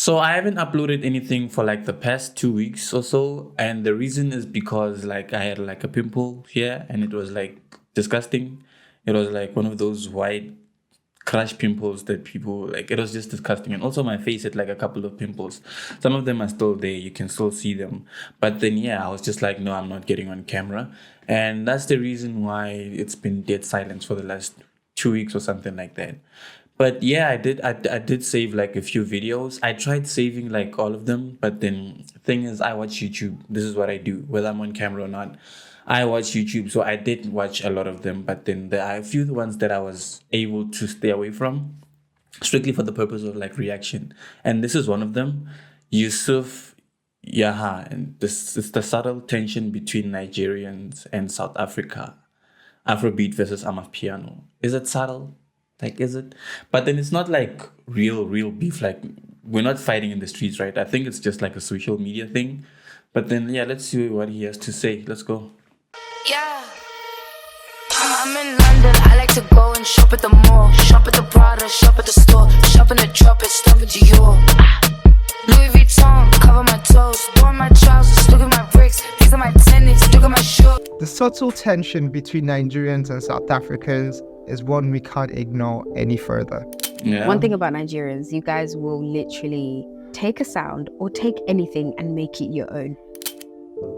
So I haven't uploaded anything for like the past 2 weeks or so, and the reason is because like I had like a pimple here, and it was like disgusting. It was like one of those white crush pimples that people like. It was just disgusting, and also my face had like a couple of pimples. Some of them are still there, you can still see them, but then yeah, I was just like, no, I'm not getting on camera, and that's the reason why it's been dead silence for the last 2 weeks or something like that. But yeah, I did save like a few videos. I tried saving like all of them, but then thing is, I watch YouTube. This is what I do, whether I'm on camera or not. I watch YouTube, so I did watch a lot of them, but then there are a few ones that I was able to stay away from, strictly for the purpose of like reaction. And this is one of them, Yusuf Yaha, and this is the subtle tension between Nigerians and South Africa. Afrobeat versus Amapiano. Is it subtle? Like, is it? But then it's not like real beef. Like, we're not fighting in the streets, right? I think it's just like a social media thing. But then, yeah, let's see what he has to say. Let's go. Yeah. I'm in London, I like to go and shop at the mall. Shop at the Prada, shop at the store. Shop in the drop it, stop at Dior. Louis Vuitton, cover my toes. Doing my trousers, look at my bricks. These are my tennis, look at my shoes. The subtle tension between Nigerians and South Africans is one we can't ignore any further. Yeah. One thing about Nigerians, you guys will literally take a sound or take anything and make it your own.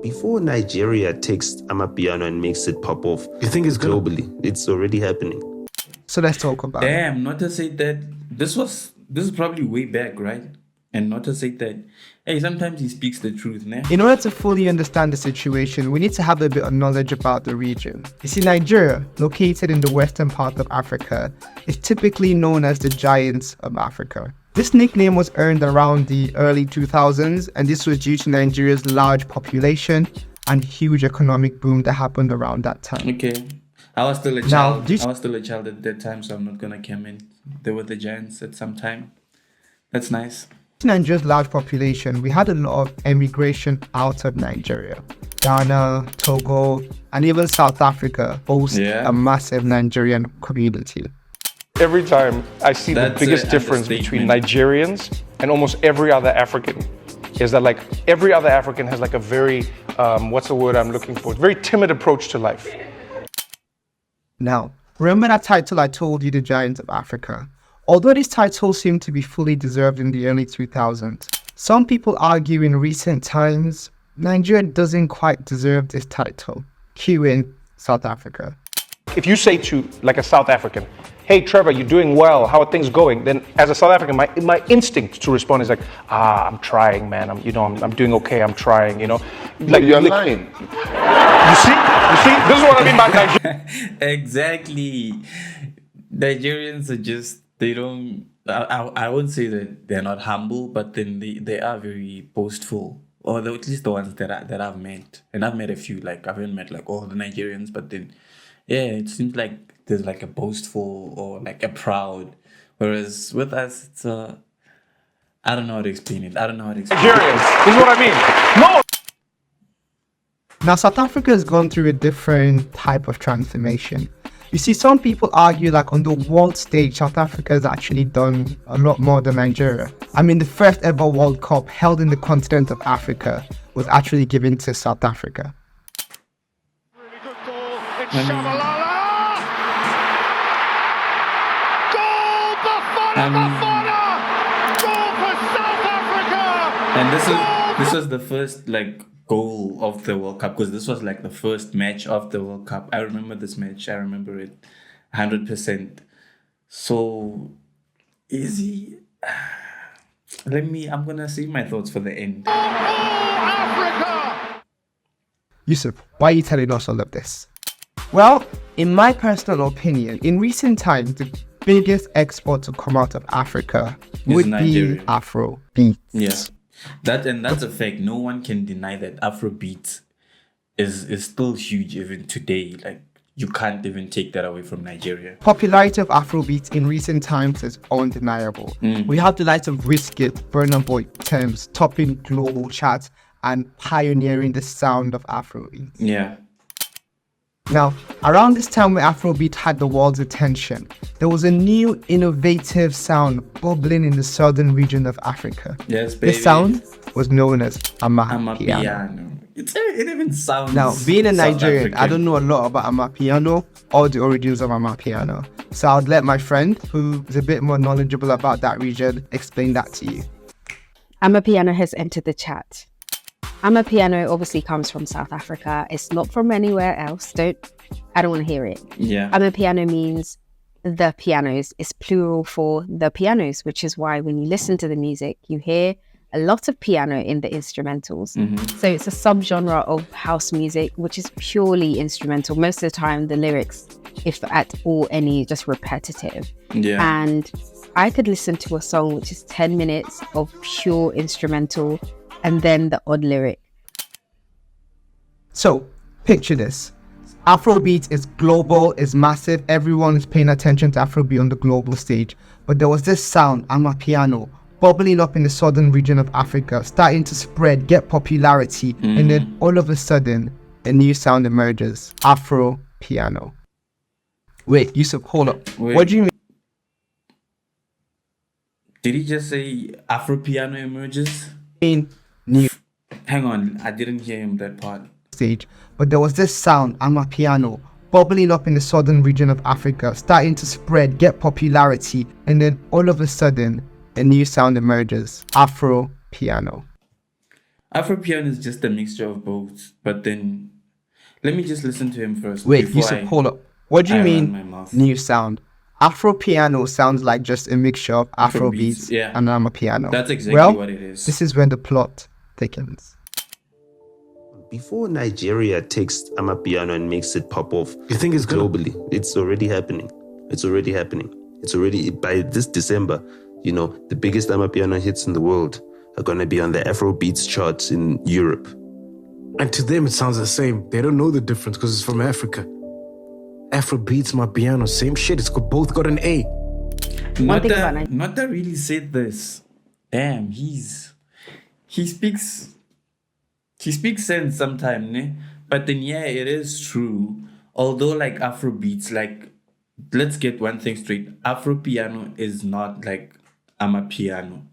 Before Nigeria takes Amapiano and makes it pop off, you think it's globally? It's already happening. So let's talk about it. Damn, not to say that this is probably way back, right? And not to say that, hey, sometimes he speaks the truth, ne? In order to fully understand the situation, we need to have a bit of knowledge about the region. You see, Nigeria, located in the western part of Africa, is typically known as the Giants of Africa. This nickname was earned around the early 2000s, and this was due to Nigeria's large population and huge economic boom that happened around that time. Okay. I was still a Now, child. I was still a child at that time, so I'm not gonna come in. They were the Giants at some time. That's nice. Nigeria's large population, we had a lot of emigration out of Nigeria. Ghana, Togo, and even South Africa host a massive Nigerian community. Every time I see the biggest difference between Nigerians and almost every other African is that like every other African has like a very, what's the word I'm looking for? Very timid approach to life. Now, remember that title I told you, the Giants of Africa? Although this title seemed to be fully deserved in the early 2000s, some people argue in recent times, Nigeria doesn't quite deserve this title. Cue in South Africa. If you say to like a South African, hey Trevor, you're doing well, how are things going? Then as a South African, my instinct to respond is like, I'm trying, man. I'm doing okay, I'm trying, you know. Like you're lying. You see, this is what I mean by Nigeria. Exactly. Nigerians are just, they don't, I wouldn't say that they're not humble, but then they are very boastful. Or at least the ones that I've met. And I've met a few, like I haven't met like all the Nigerians, but then yeah, it seems like there's like a boastful or like a proud. Whereas with us, it's I don't know how to explain it. Nigerians, this is what I mean. No! Now, South Africa has gone through a different type of transformation. You see, some people argue like on the world stage, South Africa has actually done a lot more than Nigeria. I mean, the first ever World Cup held in the continent of Africa was actually given to South Africa. Really good goal. It's Shabalala. Goal Bafana. Goal for South Africa. And this was the first like goal of the World Cup, because this was like the first match of the World Cup. I remember this match. I remember it 100%. So easy. I'm gonna save my thoughts for the end. Yusuf, why are you telling us all of this? Well, in my personal opinion, in recent times, the biggest export to come out of Africa would be Afrobeat. Yeah. That's a fact. No one can deny that Afrobeat is still huge even today. Like, you can't even take that away from Nigeria. Popularity of Afrobeat in recent times is undeniable. We have the likes of Wizkid, Burna Boy, Thames topping global charts and pioneering the sound of Afrobeat. Yeah. Now, around this time where Afrobeat had the world's attention, there was a new innovative sound bubbling in the southern region of Africa. Yes, baby. This sound was known as Amapiano. Amapiano. It even sounds. Now, being a South Nigerian, I African. don't know a lot about Amapiano or the origins of Amapiano. So I'd let my friend, who's a bit more knowledgeable about that region, explain that to you. Amapiano has entered the chat. Amapiano obviously comes from South Africa. It's not from anywhere else. I don't want to hear it. Yeah. Amapiano means the pianos. It's plural for the pianos, which is why when you listen to the music, you hear a lot of piano in the instrumentals. So it's a subgenre of house music, which is purely instrumental. Most of the time, the lyrics, if at all any, just repetitive. Yeah. And I could listen to a song which is 10 minutes of pure instrumental and then the odd lyric. So, picture this. Afrobeat is global, is massive. Everyone is paying attention to Afrobeat on the global stage. But there was this sound, Amapiano, bubbling up in the southern region of Africa, starting to spread, get popularity, and then all of a sudden, a new sound emerges, Afro piano. Wait, Yusuf, hold up. Wait. What do you mean? Did he just say Afropiano emerges? New Hang on, I didn't hear him that part. stage, but there was this sound, Amapiano, bubbling up in the southern region of Africa, starting to spread, get popularity, and then all of a sudden, a new sound emerges, Afro piano. Afropiano is just a mixture of both, but then let me just listen to him first. Wait, before Yusuf, hold up. What do you I run my mean, mouth. new sound? Afro piano sounds like just a mixture of Afrobeats yeah. and Amapiano. That's exactly well, what it is. This is when the plot thickens. Before Nigeria takes Amapiano and makes it pop off, you think it's globally? It's already happening. It's already, by this December, the biggest Amapiano hits in the world are going to be on the Afrobeats charts in Europe. And to them, it sounds the same. They don't know the difference because it's from Africa. Afrobeats, my piano, same shit. Both got an A. Nota really said this. Damn, he speaks sense sometimes, ne? But then yeah, it is true. Although like Afrobeats, like let's get one thing straight. Afropiano is not like Amapiano.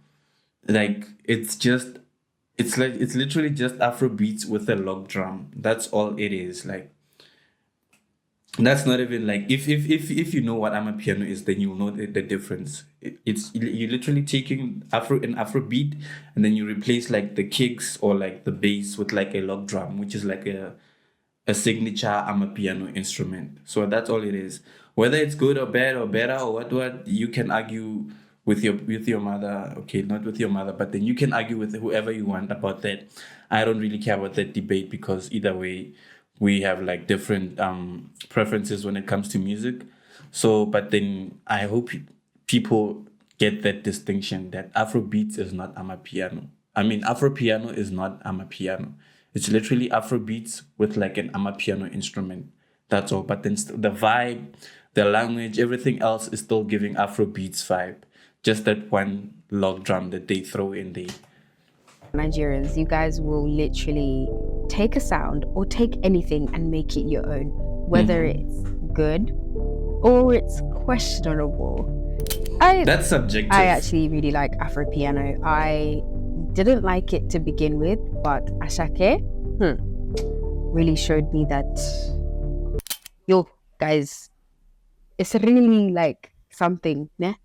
Like it's literally just Afrobeats with a log drum. That's all it is. Like that's not even like if you know what Amapiano is, then you'll know the difference. You're literally taking an Afrobeat and then you replace like the kicks or like the bass with like a log drum, which is like a signature Amapiano instrument. So that's all it is. Whether it's good or bad or better or what you can argue with your mother. Okay, not with your mother, but then you can argue with whoever you want about that. I don't really care about that debate because either way we have like different preferences when it comes to music. So, but then I hope people get that distinction that Afrobeats is not Amapiano. I mean, Afropiano is not Amapiano. It's literally Afrobeats with like an Amapiano instrument. That's all. But then the vibe, the language, everything else is still giving Afrobeats vibe. Just that one log drum that they throw in there. Nigerians, you guys will literally take a sound or take anything and make it your own, whether it's good or it's questionable. That's subjective. I actually really like Afropiano. I didn't like it to begin with, but Ashake really showed me that, yo, guys, it's really like something, né?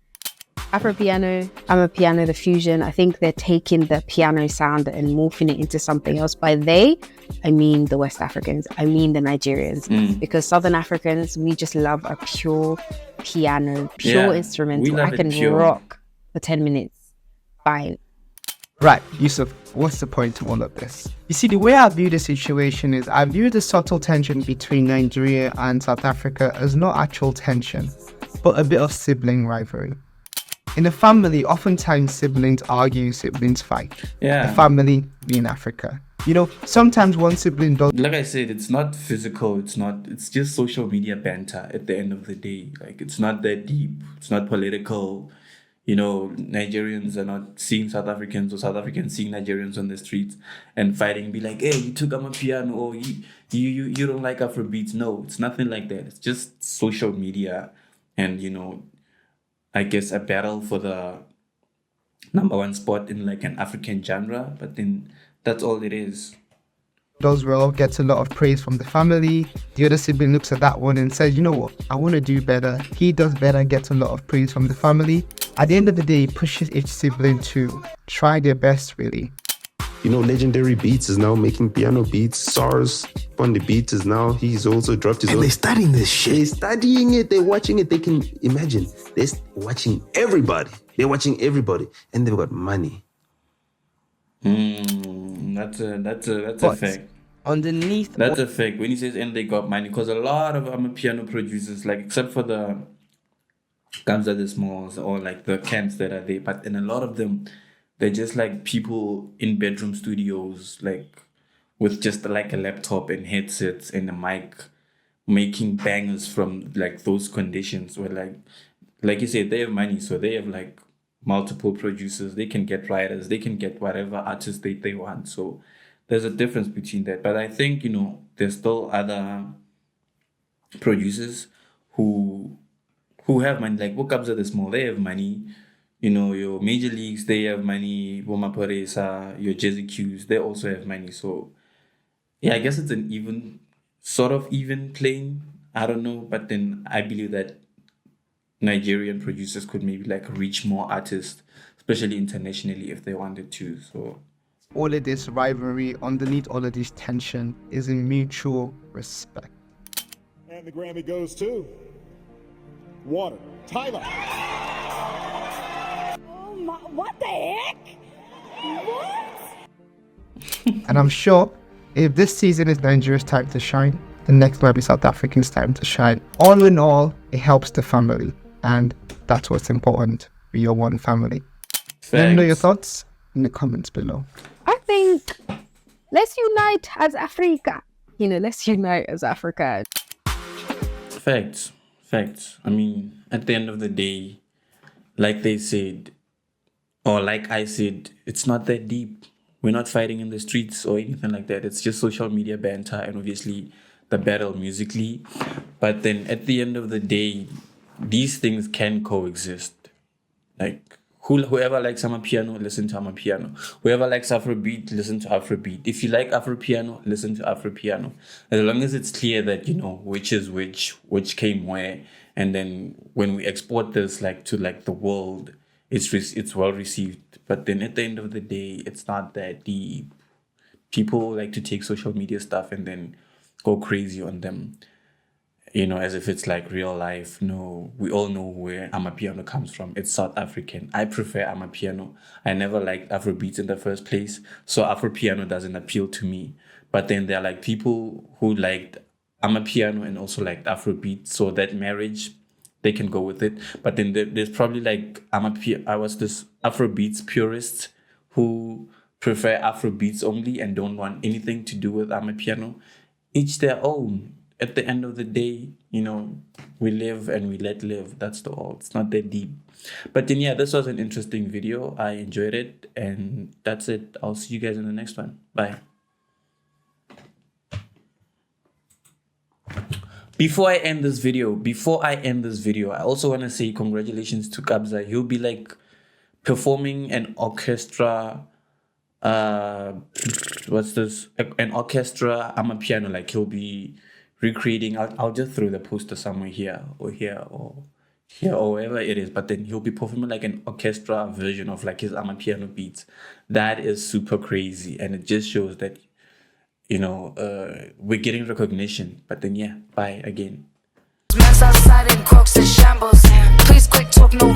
Afropiano, Amapiano, the fusion, I think they're taking the piano sound and morphing it into something else. By they, I mean the West Africans, I mean the Nigerians. Because Southern Africans, we just love a pure piano, pure instrumental. I can rock for 10 minutes. Fine. Right, Yusuf, what's the point to all of this? You see, the way I view the situation is I view the subtle tension between Nigeria and South Africa as not actual tension, but a bit of sibling rivalry. In a family, oftentimes siblings argue, siblings fight. Yeah. The family being Africa. Sometimes one sibling does. Like I said, it's not physical. It's just social media banter at the end of the day. Like, it's not that deep. It's not political. Nigerians are not seeing South Africans or South Africans seeing Nigerians on the streets and fighting, be like, hey, you took Amapiano, or you don't like Afrobeats. No, it's nothing like that. It's just social media and, I guess a battle for the #1 spot in like an African genre, but then that's all it is. Does well, gets a lot of praise from the family. The other sibling looks at that one and says, you know what, I want to do better. He does better, gets a lot of praise from the family. At the end of the day, pushes each sibling to try their best, really. Legendary Beats is now making piano beats. SARS on the beats is now, he's also dropped his own. And they're studying this shit. They're studying it, they're watching it. They can imagine, they're watching everybody. They're watching everybody, and they've got money. That's a fact. Underneath, that's a fact. When he says and they got money, because a lot of piano producers, like except for the Gamza the Smalls or like the camps that are there, but in a lot of them, they're just like people in bedroom studios, like with just like a laptop and headsets and a mic, making bangers from like those conditions where like you said, they have money, so they have like multiple producers, they can get writers, they can get whatever artist they want. So there's a difference between that. But I think, there's still other producers who have money, like Wokabza the Small, they have money. Your major leagues, they have money. Woma Poresa, your Jazzy Qs, they also have money. So yeah, I guess it's an sort of even playing. I don't know, but then I believe that Nigerian producers could maybe like reach more artists, especially internationally, if they wanted to. So all of this rivalry, underneath all of this tension, is in mutual respect. And the Grammy goes to Water. Tyler. Oh my, what the heck? What? And I'm sure if this season is Nigeria's time to shine, the next might be South Africa's time to shine. All in all, it helps the family. And that's what's important. We are one family. Let me know your thoughts in the comments below. I think let's unite as Africa. Let's unite as Africa. Facts. I mean, at the end of the day, like they said, or like I said, it's not that deep. We're not fighting in the streets or anything like that. It's just social media banter and obviously the battle musically. But then at the end of the day, these things can coexist. Like whoever likes Amapiano, listen to Amapiano. Whoever likes Afrobeat, listen to Afrobeat. If you like Afropiano, listen to Afropiano. As long as it's clear that which is which came where, and then when we export this to the world, it's well received. But then at the end of the day, it's not that deep. People like to take social media stuff and then go crazy on them, as if it's like real life. No, we all know where Amapiano comes from. It's South African. I prefer Amapiano. I never liked Afrobeats in the first place, so Afropiano doesn't appeal to me. But then there are like people who liked Amapiano and also liked Afrobeats, so that marriage, they can go with it. But then there's probably like this Afrobeats purists who prefer Afrobeats only and don't want anything to do with Amapiano. Each their own. At the end of the day, we live and we let live. That's all. It's not that deep. But then, yeah, this was an interesting video. I enjoyed it. And that's it. I'll see you guys in the next one. Bye. Before I end this video, I also want to say congratulations to Kabza. He'll be like performing an orchestra. What's this? An orchestra Amapiano. Like he'll be recreating. I'll just throw the poster somewhere here or wherever it is. But then he'll be performing like an orchestra version of like his Amapiano beats. That is super crazy, and it just shows that we're getting recognition. But then, yeah, bye again. Mess outside in crooks and shambles. Please quick talk, no